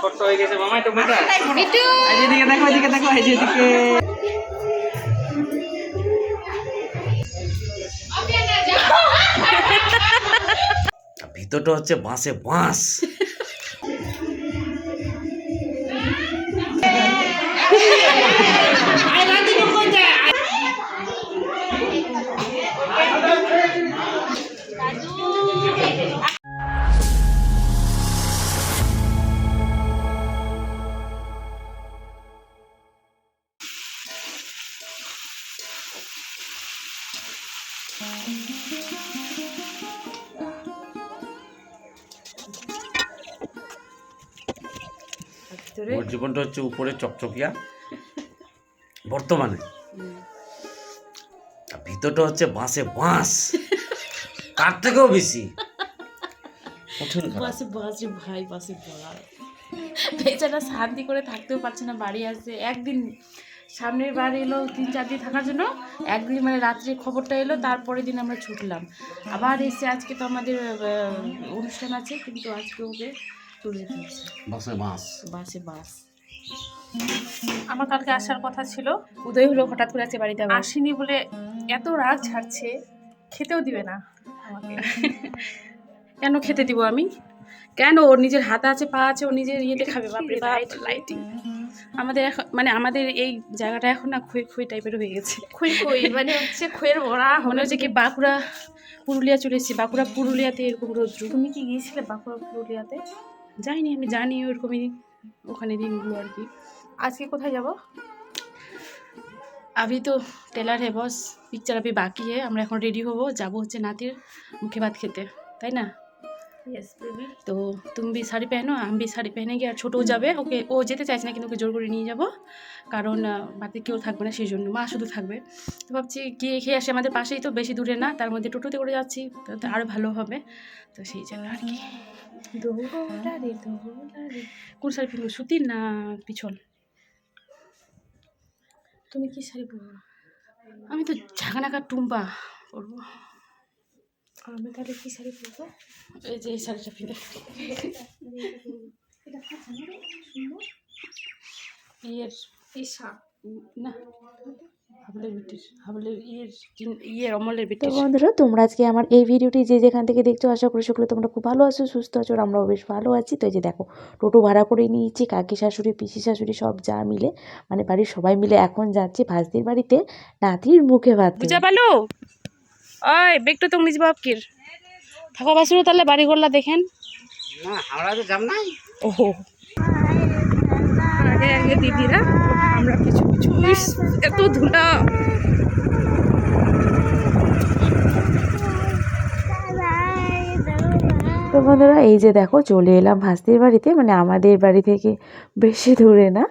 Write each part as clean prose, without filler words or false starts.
ছোট হয়ে গেছে মামাই তো বেটা এদিকে দেখো এদিকে দেখো এদিকে ভিতরটা হচ্ছে বাঁশে বাঁশ ওর জীবনটা হচ্ছে উপরে চকচকিয়া বর্তমানে ভিতরটা হচ্ছে বাঁশে বাঁশ তার থেকেও বেশি বাসে বাসে ভাই বাসে বাস বেচারা শান্তি করে থাকতেও পারছে না। বাড়ি আসছে একদিন, সামনের বার এলো 3-4 দিন থাকার জন্য, একদিন মানে রাত্রে খবরটা এলো, তারপরের দিন আমরা ছুটলাম আবার এসে। আজকে তো আমাদের অনুষ্ঠান আছে, কিন্তু আজকে ওকে চলে যেতে হচ্ছে বাঁশে বাঁশ বাসে বাস। আমার কালকে আসার কথা ছিল, উদয় হলো হঠাৎ করে আছে বাড়িতে আবার। আসেনি বলে এত রাগ ছাড়ছে, খেতেও দিবে না আমাকে। কেন খেতে দিব আমি? কেন? ওর নিজের হাত আছে, পা আছে, ও নিজের ইয়েতে খাবে। বাপরে বাপ, লাইটিং। আমাদের এখন মানে আমাদের এই জায়গাটা এখন না খুই খুই টাইপের হয়ে গেছে। খুই খুই মানে হচ্ছে খুইয়ের ভরা। মনে হচ্ছে কি বাঁকুড়া পুরুলিয়া চলে এসেছি। বাঁকুড়া পুরুলিয়াতে এরকম রৌদ্র। তুমি কি গিয়েছিলে বাঁকুড়া পুরুলিয়াতে? যাইনি, আমি জানি ওরকমই ওখানে দিনগুলো আর কি। আজকে কোথায় যাব? अभी तो टेलर है बस, पिक्चर अभी बाकी है। আমরা এখন রেডি হব, যাব হচ্ছে নাতির মুখে ভাত খেতে, তাই না? Yes baby. তো তুমি भी শাড়ি पहनो, हम भी শাড়ি पहनेंगे। আর ছোটও যাবে, ওকে ও যেতে চাইছে না, কিন্তু ওকে জোর করে নিয়ে যাব, কারণ বাড়িতে কেউ থাকবে না, সেই জন্য মা শুধু থাকবে। তো ভাবছি গিয়ে খেয়ে আসে, আমাদের পাশেই তো, বেশি দূরে না, তার মধ্যে টোটোতে করে যাচ্ছি, তো আরও ভালো হবে। তো সেই জন্য আর কি। দোলারে দোলারে। কোন শাড়ি পরবো, সুতির না পিছল? তুমি কি শাড়ি পরবো? আমি তো ঝাঁকানাকা টুম্পা পরবো। আমি তাহলে কি শাড়ি পরবো? এই যে এই শাড়িটা পিঁধে ইয়ের ঈশা না হাবলের বিটির, হাবলের ইয়ের অমলের তো বিটির। বন্ধুরা, তোমরা আজকে আমার এই ভিডিওটি যে যেখান থেকে দেখছো, আশা করি সকলে তোমরা খুব ভালো আছো, সুস্থ আছো, আর আমরাও বেশ ভালো আছি। তো এই যে দেখো, টোটো ভাড়া করে নিয়েছি, কাকি শাশুড়ি, পিসি শাশুড়ি সব যা মিলে, মানে বাড়ির সবাই মিলে এখন যাচ্ছি ভাস্তির বাড়িতে নাতির মুখে ভাত বুঝা পালো? ওই বেগটা তো নিজ বাপকির থাকা বাসুর, তাহলে বাড়ি গড়লা দেখেন না হাওড়া তো যাব নাই। ওহো, আগে আগে দিদিরা, আমরা কিছু কিছু। এত ধুলা। তো বন্ধুরা, এই যে দেখো চলে এলাম ভাস্তির বাড়িতে, মানে আমাদের বাড়ি থেকে বেশি দূরে না,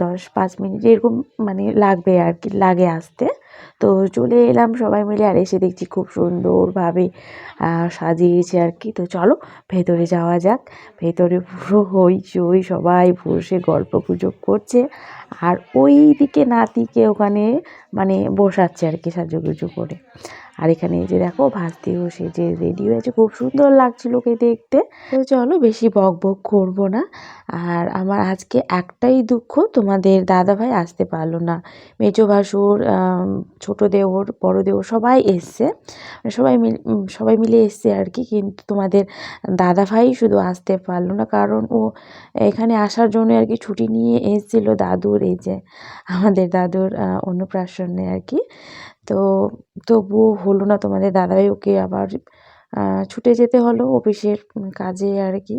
10-5 মিনিট এরকম মানে লাগবে আর কি, লাগে আসতে। তো চলে এলাম সবাই মিলে, আর এসে দেখছি খুব সুন্দরভাবে সাজিয়েছে আর কি। তো চলো ভেতরে যাওয়া যাক। ভেতরে পুরো হইচই, সবাই বসে গল্প গুজব করছে, আর ওই দিকে নাতিকে ওখানে মানে বসাচ্ছে আর কি সাজুগুজু করে। আর এখানে এই যে দেখো ভাস্তিও সেজে রেডি হয়েছে, খুব সুন্দর লাগছিল ওকে দেখতে। তো চলো বেশি বক বক করবো না। আর আমার আজকে একটাই দুঃখ, তোমাদের দাদাভাই আসতে পারলো না। মেজো ভাসুর, ছোটো দেওর, বড়ো দেওর সবাই এসছে, সবাই মিলে এসছে আর কি। কিন্তু তোমাদের দাদাভাই শুধু আসতে পারলো না, কারণ ও এখানে আসার জন্য আর কি ছুটি নিয়ে এসেছিলো দাদুর, এই যে আমাদের দাদুর অন্নপ্রাশনে আর কি। তো তবুও হলো না, তোমাদের দাদাভাই ওকে আবার ছুটে যেতে হলো অফিসের কাজে আর কি।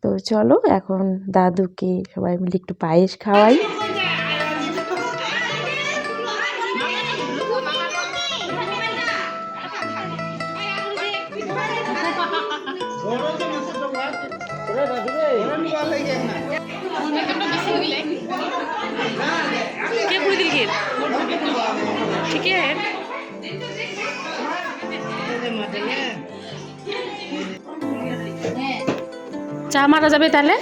তো চলো এখন দাদুকে সবাই মিলে একটু পায়েস খাওয়াই। ठीक है চা মারা যাবে তাহলে।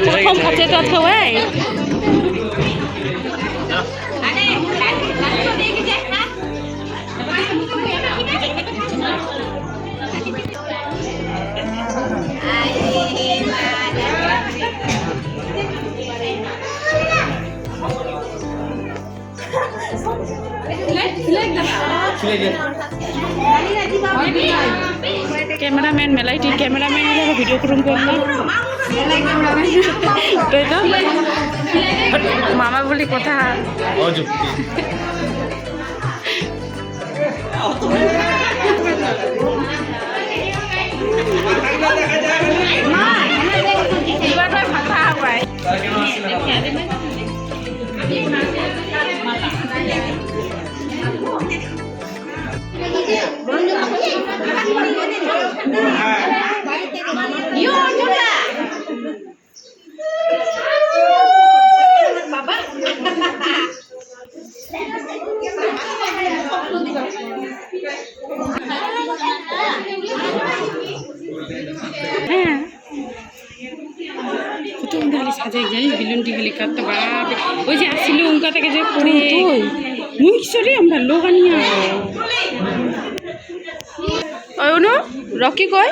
প্রথম খাচ্ছে তো খাওয়াই ক্যামেরাম্যান মেলাইটির ক্যামেরাম্যান ভিডিও করুন করলাম মামা বলি কথা সাজাই জানিস বিলুনটি গেলে কাটতে বাপ ওই যে আসছিল উনকা থেকে যে পড়ে মুখসরে আমরা লোক আনিয়া ওই অনু রকি কয়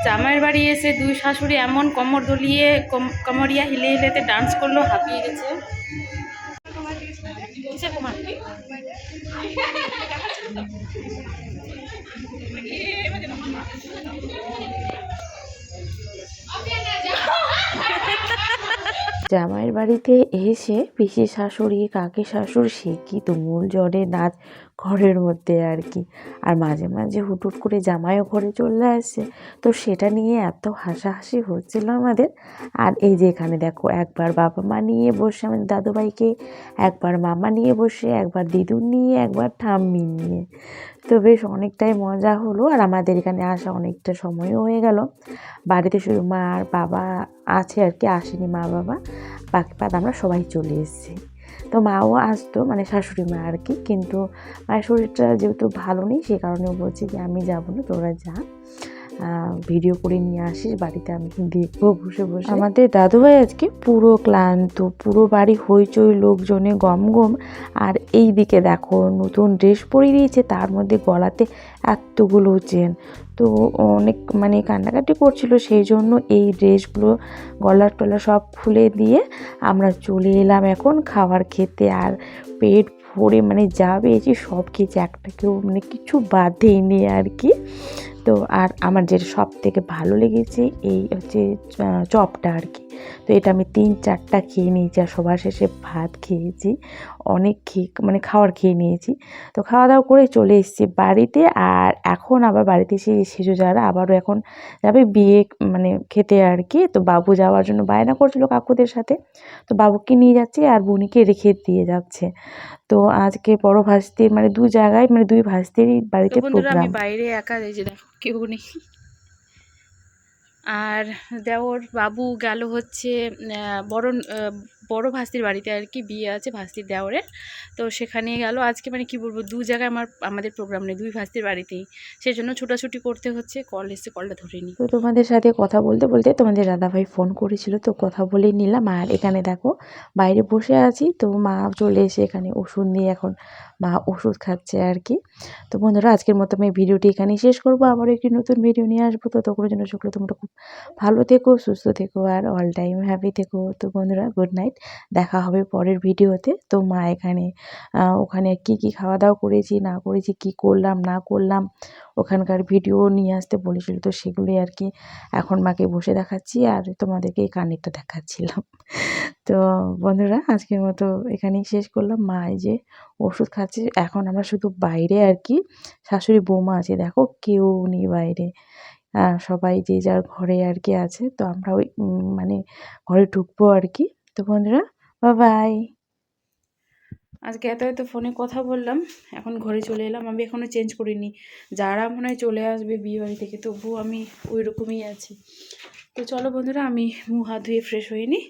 জামাইয়ের বাড়ি এসে দুই শাশুড়ি এমন কমর দলিয়ে কমরিয়া হিলে হিলেতে ডান্স করলো, হাঁপিয়ে গেছে। জামাইয়ের বাড়িতে এসে পিসি শাশুড়ি কাকি শাশুড় সে কি তুমুল জ্বরে নাচ ঘরের মধ্যে আর কি। আর মাঝে মাঝে হুটহুট করে জামাইও ঘরে চলে আসছে, তো সেটা নিয়ে এত হাসাহাসি হচ্ছিল আমাদের। আর এই যে এখানে দেখো, একবার বাবা মা নিয়ে বসে আমাদের দাদুভাইকে, একবার মামা নিয়ে বসে, একবার দিদুন নিয়ে, একবার ঠাম্মি নিয়ে। তো বেশ অনেকটাই মজা হলো। আর আমাদের এখানে আসা অনেকটা সময়ও হয়ে গেল। বাড়িতে শুধু মা আর বাবা আছে আর কি, আসেনি মা বাবা, বাকি বাদ আমরা সবাই চলে এসেছি। তো মাও আসতো, মানে শাশুড়ি মা আর কি, কিন্তু মায়ের শরীরটা যেহেতু ভালো নেই সে কারণে বলছি যে আমি যাবো না, তোরা যা, ভিডিও করে নিয়ে আসিস, বাড়িতে আমি দেখবো বসে বসে। আমাদের দাদুভাই আজকে পুরো ক্লান্ত, পুরো বাড়ি হইচই, লোকজনে গম গম। আর এই দিকে দেখো নতুন ড্রেস পরিয়ে দিয়েছে, তার মধ্যে গলাতে এতগুলো চেন। তো অনেক মানে কান্নাকাটি করছিল, সেই জন্য এই ড্রেসগুলো গলার টলা সব খুলে দিয়ে আমরা চলে এলাম এখন খাবার খেতে। আর পেট ভরে মানে যা পেয়েছি সব খেয়েছি, একটা কেউ মানে কিছু বাদ দেয়নি আর কি। তো আর আমার যেটা সব থেকে ভালো লেগেছে এই হচ্ছে চপটা আর কি। তো এটা আমি 3-4টা খেয়ে নিয়েছি, আর সবার শেষে ভাত খেয়েছি, অনেক মানে খাবার খেয়ে নিয়েছি। তো খাওয়া দাওয়া করে চলে এসেছি বাড়িতে। আর এখন আবার বাড়িতে এসে সেজো যারা আবারও এখন যাবে বিয়ে মানে খেতে আর কি। তো বাবু যাওয়ার জন্য বায়না করছিল কাকুদের সাথে, তো বাবুকে নিয়ে যাচ্ছে আর বোনিকে রেখে দিয়ে যাচ্ছে। তো আজকে বড় ভাস্তির মানে দু জায়গায় মানে দুই ভাস্তিরই বাড়িতে প্রোগ্রাম। আমি বাইরে একা, এই যে দেখো কেউ নেই। আর দেওর বাবু গেল হচ্ছে বড় ভাস্তির বাড়িতে আর কি, বিয়ে আছে ভাস্তির দেওরের, তো সেখানে গেল আজকে। মানে কি বলবো, দু জায়গায় আমাদের প্রোগ্রাম নেই, দুই ভাস্তির বাড়িতেই, সেই জন্য ছোটাছুটি করতে হচ্ছে। কল এসে, কলটা ধরে নি। তো তোমাদের সাথে কথা বলতে বলতে তোমাদের দাদাভাই ফোন করেছিল, তো কথা বলেই নিলাম। আর এখানে দেখো বাইরে বসে আছি, তো মা চলে এসে এখানে ওষুধ নিয়ে এখন মা ওষুধ খাচ্ছে আর কি। তো বন্ধুরা, আজকের মতো আমি ভিডিওটি এখানেই শেষ করবো। আবারও একটি নতুন ভিডিও নিয়ে আসবো। তো তখন জন্য সকলে তোমরা খুব ভালো থেকো, সুস্থ থেকো আর অল টাইম হ্যাপি থেকো। তো বন্ধুরা, গুড নাইট, দেখা হবে পরের ভিডিওতে। তো মা এখানে ওখানে কি কি খাওয়া দাওয়া করেছি না করেছি, কি করলাম না করলাম, ওখানকার ভিডিও নিয়ে আসতে বলেছিল, তো সেগুলোই আর কি এখন মাকে বসে দেখাচ্ছি আর তোমাদেরকে এই কানেরটা দেখাচ্ছিলাম। তো বন্ধুরা, আজকের মতো এখানেই শেষ করলাম। মা এই যে ওষুধ খাচ্ছে। এখন আমরা শুধু বাইরে আর কি, শাশুড়ি বৌমা আছে, দেখো কেউ নেই বাইরে, সবাই যে যার ঘরে আর কি আছে। তো আমরা ওই মানে ঘরে ঢুকবো আর কি। তো বন্ধুরা, বাই। আজকে এত ফোনে কথা বললাম, এখন ঘরে চলে এলাম। আমি এখনও চেঞ্জ করিনি, যারা মনে হয় চলে আসবে বিয়ে বাড়ি থেকে, তবুও আমি ওই রকমই আছি। তো চলো বন্ধুরা, আমি মুখ হাত ধুয়ে ফ্রেশ হয়ে নিই,